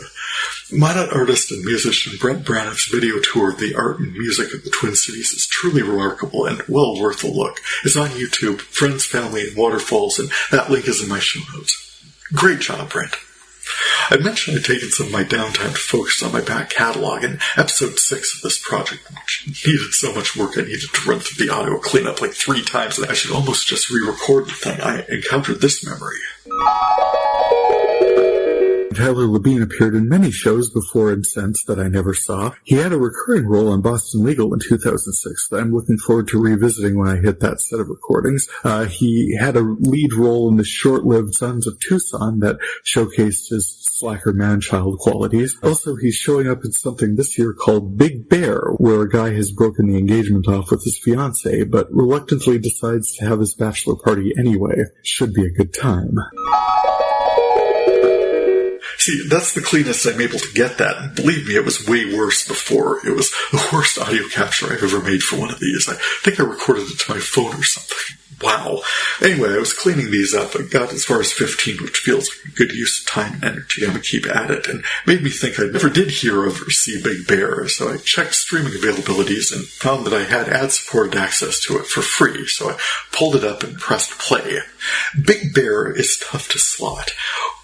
Minot artist and musician Brent Braniff's video tour of the art and music of the Twin Cities is truly remarkable and well worth a look. It's on YouTube, Friends, Family, and Waterfalls, and that link is in my show notes. Great job, Brent. I mentioned I'd taken some of my downtime to focus on my back catalog, and episode 6 of this project, which needed so much work I needed to run through the audio cleanup like 3 times that I should almost just re-record the thing. I encountered this memory. Tyler Labine appeared in many shows before and since that I never saw. He had a recurring role on Boston Legal in 2006 that I'm looking forward to revisiting when I hit that set of recordings. He had a lead role in the short-lived Sons of Tucson that showcased his slacker man-child qualities. Also, he's showing up in something this year called Big Bear, where a guy has broken the engagement off with his fiancée, but reluctantly decides to have his bachelor party anyway. Should be a good time. See, that's the cleanest I'm able to get that, and believe me, it was way worse before. It was the worst audio capture I've ever made for one of these. I think I recorded it to my phone or something. Wow. Anyway, I was cleaning these up and got as far as 15, which feels like a good use of time and energy. I'm going to keep at it, and made me think I never did hear of or see Big Bear, so I checked streaming availabilities and found that I had ad-supported access to it for free, so I pulled it up and pressed play. Big Bear is tough to slot.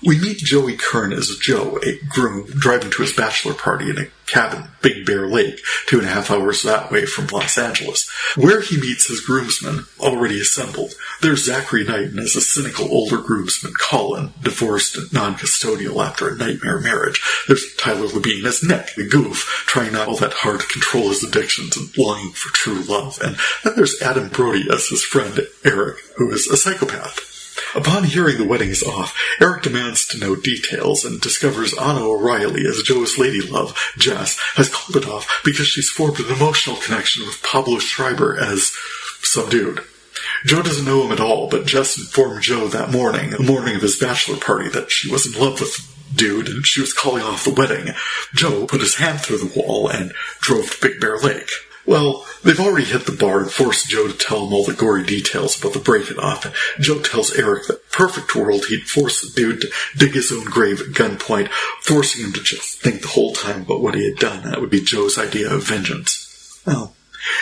We meet Joey Kern as Joe, a groom, driving to his bachelor party in a cabin, Big Bear Lake, 2.5 hours that way from Los Angeles, where he meets his groomsmen, already assembled. There's Zachary Knighton as a cynical older groomsman, Colin, divorced and non-custodial after a nightmare marriage. There's Tyler Labine as Nick, the goof, trying not all that hard to control his addictions and longing for true love. And then there's Adam Brody as his friend, Eric, who is a psychopath. Upon hearing the wedding is off, Eric demands to know details and discovers Anna O'Reilly as Joe's lady love, Jess, has called it off because she's formed an emotional connection with Pablo Schreiber as some dude. Joe doesn't know him at all, but Jess informed Joe that morning, the morning of his bachelor party, that she was in love with the dude and she was calling off the wedding. Joe put his hand through the wall and drove to Big Bear Lake. Well, they've already hit the bar and forced Joe to tell him all the gory details about the break-it-off, and Joe tells Eric that perfect world he'd force the dude to dig his own grave at gunpoint, forcing him to just think the whole time about what he had done. That would be Joe's idea of vengeance. Well,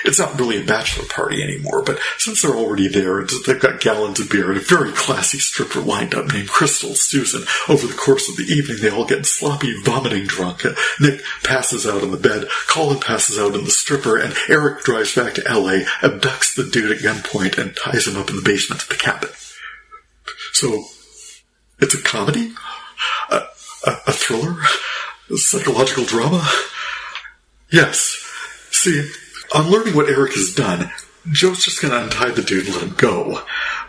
it's not really a bachelor party anymore, but since they're already there, they've got gallons of beer and a very classy stripper lined up named Crystal Susan. Over the course of the evening, they all get sloppy, vomiting drunk. Nick passes out on the bed, Colin passes out in the stripper, and Eric drives back to L.A., abducts the dude at gunpoint, and ties him up in the basement of the cabin. So, it's a comedy? A thriller? A psychological drama? Yes. See, on learning what Eric has done, Joe's just going to untie the dude and let him go.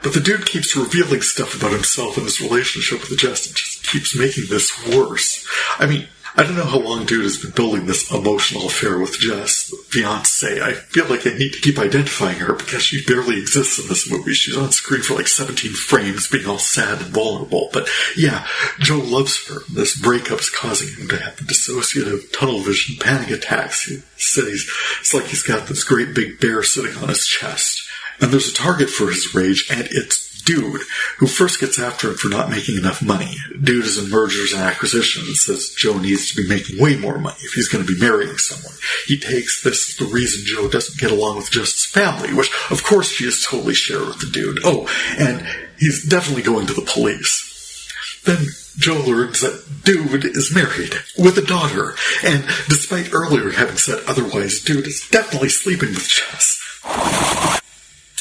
But the dude keeps revealing stuff about himself and his relationship with Jess and just keeps making this worse. I mean, I don't know how long dude has been building this emotional affair with Jess, the fiancée. I feel like I need to keep identifying her because she barely exists in this movie. She's on screen for like 17 frames, being all sad and vulnerable. But yeah, Joe loves her. This breakup is causing him to have dissociative, tunnel vision, panic attacks. He said it's like he's got this great big bear sitting on his chest. And there's a target for his rage, and it's Dude, who first gets after him for not making enough money. Dude is in mergers and acquisitions, says Joe needs to be making way more money if he's going to be marrying someone. He takes this as the reason Joe doesn't get along with Jess's family, which, of course, she is totally shared with the dude. Oh, and he's definitely going to the police. Then Joe learns that Dude is married with a daughter, and despite earlier having said otherwise, Dude is definitely sleeping with Jess.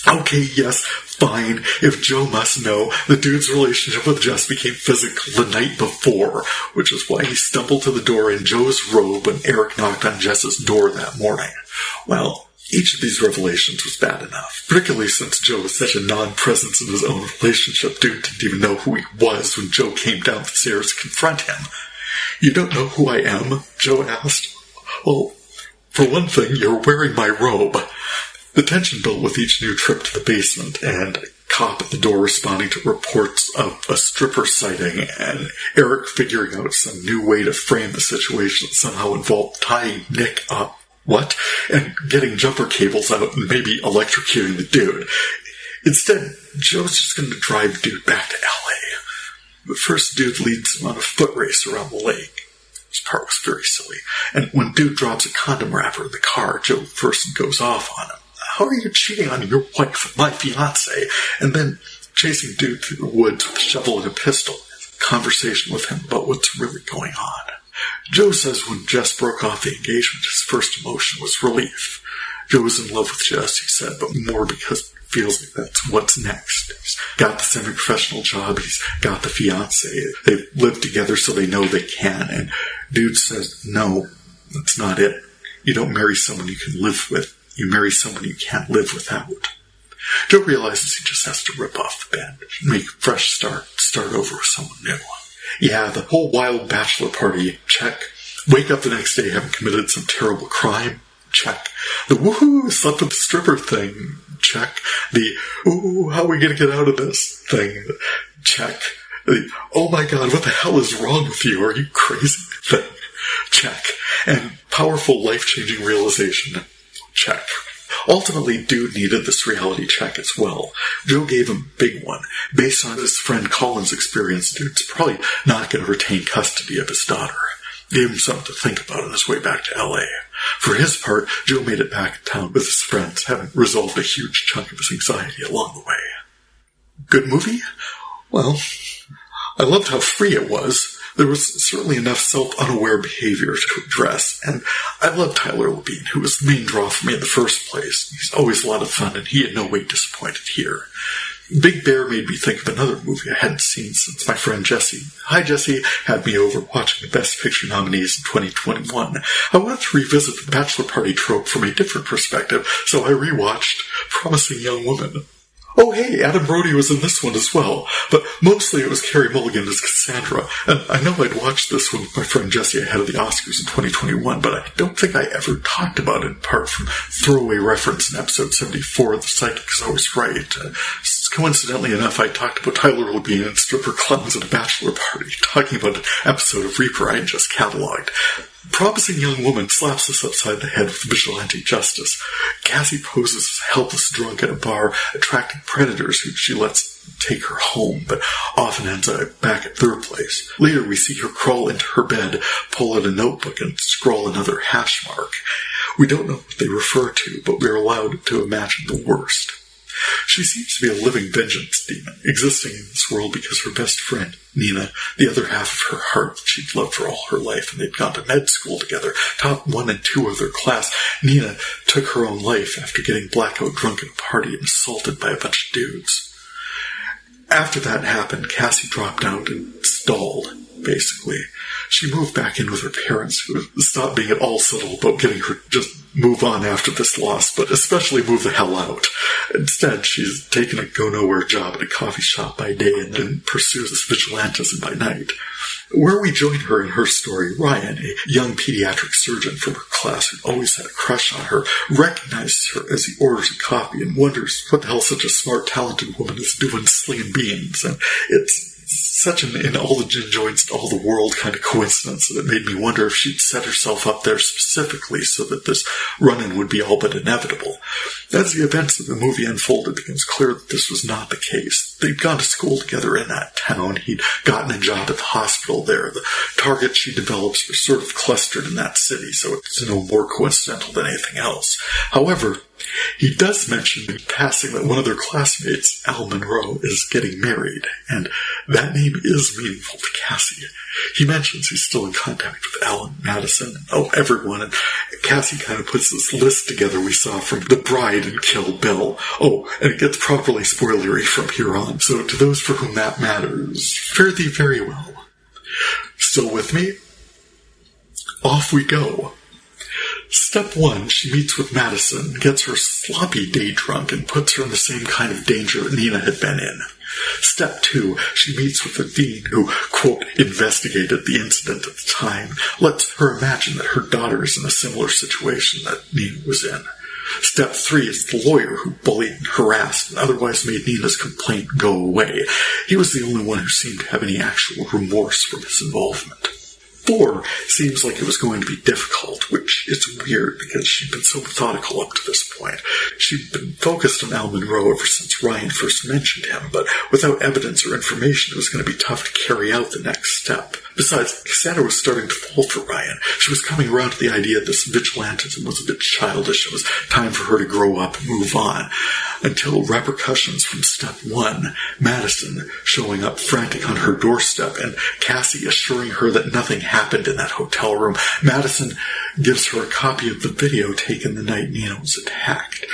Okay, yes, fine, if Joe must know, the dude's relationship with Jess became physical the night before, which is why he stumbled to the door in Joe's robe when Eric knocked on Jess's door that morning. Well, each of these revelations was bad enough, particularly since Joe was such a non-presence in his own relationship. Dude didn't even know who he was when Joe came down the stairs to confront him. You don't know who I am? Joe asked. Well, for one thing, you're wearing my robe. The tension built with each new trip to the basement, and a cop at the door responding to reports of a stripper sighting, and Eric figuring out some new way to frame the situation that somehow involved tying Nick up. What? And getting jumper cables out and maybe electrocuting the dude. Instead, Joe's just going to drive Dude back to L.A. But first, Dude leads him on a foot race around the lake. This part was very silly. And when Dude drops a condom wrapper in the car, Joe first goes off on him. How are you cheating on your wife, my fiancé? And then chasing Dude through the woods with a shovel and a pistol. Conversation with him about what's really going on. Joe says when Jess broke off the engagement, his first emotion was relief. Joe was in love with Jess, he said, but more because he feels like that's what's next. He's got the semi-professional job, he's got the fiancé. They've lived together so they know they can. And Dude says, no, that's not it. You don't marry someone you can live with. You marry someone you can't live without. Joe realizes he just has to rip off the bed, make a fresh start over with someone new. Yeah, the whole wild bachelor party, check. Wake up the next day having committed some terrible crime, check. The woohoo, slept with the stripper thing, check. The ooh, how are we going to get out of this thing, check. Oh my god, what the hell is wrong with you? Are you crazy? Check. And powerful, life-changing realization. Check. Ultimately, Dude needed this reality check as well. Joe gave him a big one. Based on his friend Colin's experience, Dude's probably not going to retain custody of his daughter. Gave him something to think about on his way back to L.A. For his part, Joe made it back in town with his friends, having resolved a huge chunk of his anxiety along the way. Good movie? Well, I loved how free it was. There was certainly enough self-unaware behavior to address, and I loved Tyler Labine, who was the main draw for me in the first place. He's always a lot of fun, and he in no way disappointed here. Big Bear made me think of another movie I hadn't seen since my friend Jesse. Hi, Jesse, had me over watching the Best Picture nominees in 2021. I wanted to revisit the bachelor party trope from a different perspective, so I rewatched Promising Young Woman. Oh, hey, Adam Brody was in this one as well, but mostly it was Carey Mulligan as Cassandra, and I know I'd watched this one with my friend Jesse ahead of the Oscars in 2021, but I don't think I ever talked about it apart from throwaway reference in episode 74 of The Psychic is Always Right. Coincidentally enough, I talked about Tyler Labine and stripper clowns at a bachelor party, talking about an episode of Reaper I had just cataloged. Promising Young Woman slaps us upside the head with vigilante justice. Cassie poses as a helpless drunk at a bar, attracting predators who she lets take her home, but often ends up back at their place. Later, we see her crawl into her bed, pull out a notebook, and scrawl another hash mark. We don't know what they refer to, but we're allowed to imagine the worst. She seems to be a living vengeance demon, existing in this world because her best friend, Nina, the other half of her heart that she'd loved for all her life, and they'd gone to med school together, top 1 and 2 of their class. Nina took her own life after getting blackout drunk at a party and assaulted by a bunch of dudes. After that happened, Cassie dropped out and stalled, basically. She moved back in with her parents, who stopped being at all subtle about getting her just move on after this loss, but especially move the hell out. Instead, she's taken a go-nowhere job at a coffee shop by day and then pursues this vigilantism by night. Where we join her in her story, Ryan, a young pediatric surgeon from her class who always had a crush on her, recognizes her as he orders a coffee and wonders what the hell such a smart, talented woman is doing slinging beans. And it's such an in all the gin joints and all the world kind of coincidence that it made me wonder if she'd set herself up there specifically so that this run-in would be all but inevitable. As the events of the movie unfolded, it becomes clear that this was not the case. They'd gone to school together in that town. He'd gotten a job at the hospital there. The targets she develops were sort of clustered in that city, so it's no more coincidental than anything else. However, he does mention in passing that one of their classmates, Al Monroe, is getting married, and that name is meaningful to Cassie. He mentions he's still in contact with Al and Madison, and everyone, and Cassie kind of puts this list together we saw from The Bride and Kill Bill. Oh, and it gets properly spoilery from here on, so to those for whom that matters, fare thee very well. Still with me? Off we go. Step 1, she meets with Madison, gets her sloppy day drunk, and puts her in the same kind of danger that Nina had been in. Step 2, she meets with the dean who, quote, investigated the incident at the time, lets her imagine that her daughter is in a similar situation that Nina was in. Step 3 is the lawyer who bullied and harassed and otherwise made Nina's complaint go away. He was the only one who seemed to have any actual remorse for his involvement. 4 seems like it was going to be difficult, which is weird because she'd been so methodical up to this point. She'd been focused on Al Monroe ever since Ryan first mentioned him, but without evidence or information, it was going to be tough to carry out the next step. Besides, Cassandra was starting to fall for Ryan. She was coming around to the idea that this vigilantism was a bit childish. It was time for her to grow up and move on. Until repercussions from step 1, Madison showing up frantic on her doorstep and Cassie assuring her that nothing happened in that hotel room. Madison gives her a copy of the video taken the night Nina was attacked.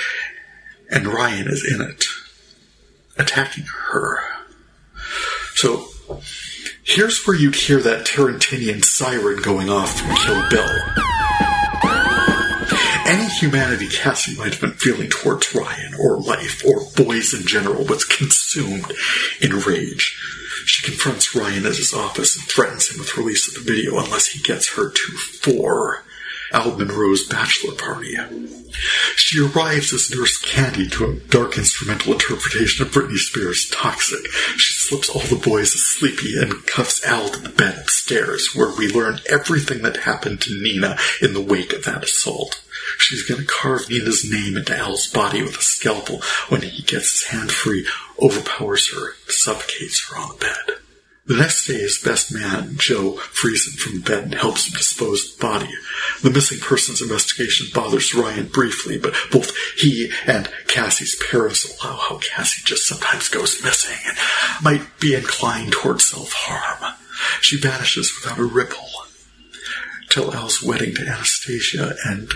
And Ryan is in it, attacking her. So, here's where you'd hear that Tarantinian siren going off from Kill Bill. Any humanity Cassie might have been feeling towards Ryan, or life, or boys in general, was consumed in rage. She confronts Ryan at his office and threatens him with release of the video unless he gets her to 4, Al Monroe's bachelor party. She arrives as Nurse Candy to a dark instrumental interpretation of Britney Spears' Toxic. She slips all the boys sleepy and cuffs Al to the bed upstairs, where we learn everything that happened to Nina in the wake of that assault. She's going to carve Nina's name into Al's body with a scalpel when he gets his hand free, overpowers her, and suffocates her on the bed. The next day, his best man, Joe, frees him from the bed and helps him dispose of the body. The missing persons investigation bothers Ryan briefly, but both he and Cassie's parents allow how Cassie just sometimes goes missing and might be inclined toward self-harm. She vanishes without a ripple. Till Al's wedding to Anastasia, and,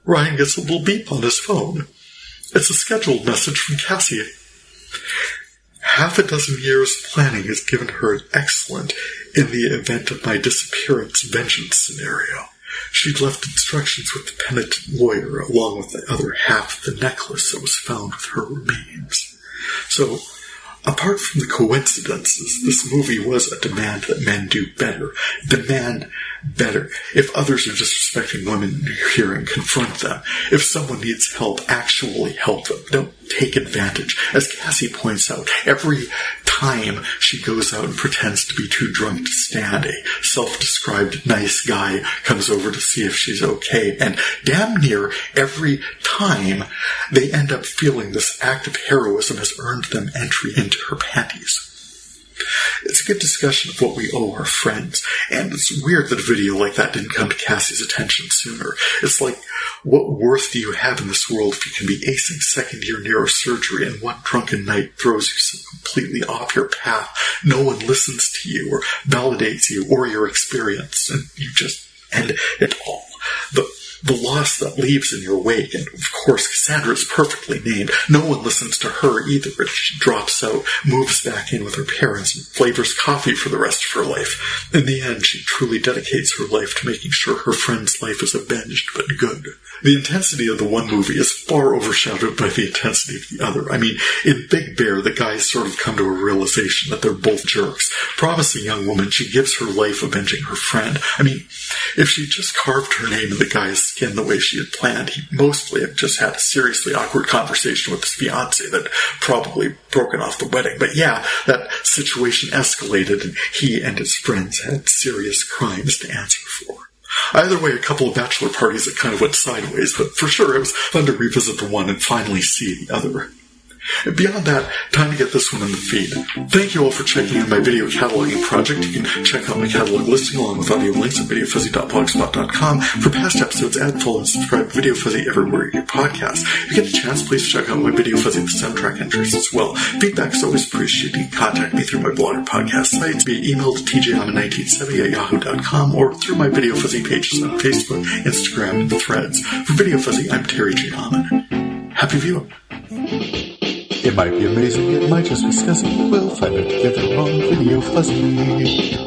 Ryan gets a little beep on his phone. It's a scheduled message from Cassie. Half a dozen years of planning has given her an excellent in the event of my disappearance vengeance scenario. She'd left instructions with the penitent lawyer along with the other half of the necklace that was found with her remains. So, apart from the coincidences, this movie was a demand that men do better. Demand better. If others are disrespecting women in your hearing, confront them. If someone needs help, actually help them. Don't take advantage. As Cassie points out, every time she goes out and pretends to be too drunk to stand, a self-described nice guy comes over to see if she's okay, and damn near every time they end up feeling this act of heroism has earned them entry into her panties. It's a good discussion of what we owe our friends, and it's weird that a video like that didn't come to Cassie's attention sooner. It's like, what worth do you have in this world if you can be acing second-year neurosurgery and one drunken night throws you so completely off your path? No one listens to you or validates you or your experience, and you just end it all. The loss that leaves in your wake, and of course Cassandra is perfectly named. No one listens to her either, and she drops out, moves back in with her parents, and flavors coffee for the rest of her life. In the end, she truly dedicates her life to making sure her friend's life is avenged but good. The intensity of the one movie is far overshadowed by the intensity of the other. I mean, in Big Bear, the guys sort of come to a realization that they're both jerks. Promising young woman, she gives her life avenging her friend. I mean, if she just carved her name in the guy's skin the way she had planned, he'd mostly have just had a seriously awkward conversation with his fiancée that probably broken off the wedding. But yeah, that situation escalated, and he and his friends had serious crimes to answer for. Either way, a couple of bachelor parties that kind of went sideways, but for sure it was fun to revisit the one and finally see the other. And beyond that, time to get this one in the feed. Thank you all for checking out my video cataloging project. You can check out my catalog listing along with audio links at VideoFuzzy.blogspot.com. For past episodes, add, follow, and subscribe to VideoFuzzy everywhere you get podcasts. If you get the chance, please check out my VideoFuzzy soundtrack entries as well. Feedback is always appreciated. You can contact me through my blog or podcast sites via email to tjaman1970@yahoo.com or through my VideoFuzzy pages on Facebook, Instagram, and Threads. For VideoFuzzy, I'm Terry J. Aman. Happy viewing. It might be amazing, it might just be scuzzy. We'll find it together on VideoFuzzy.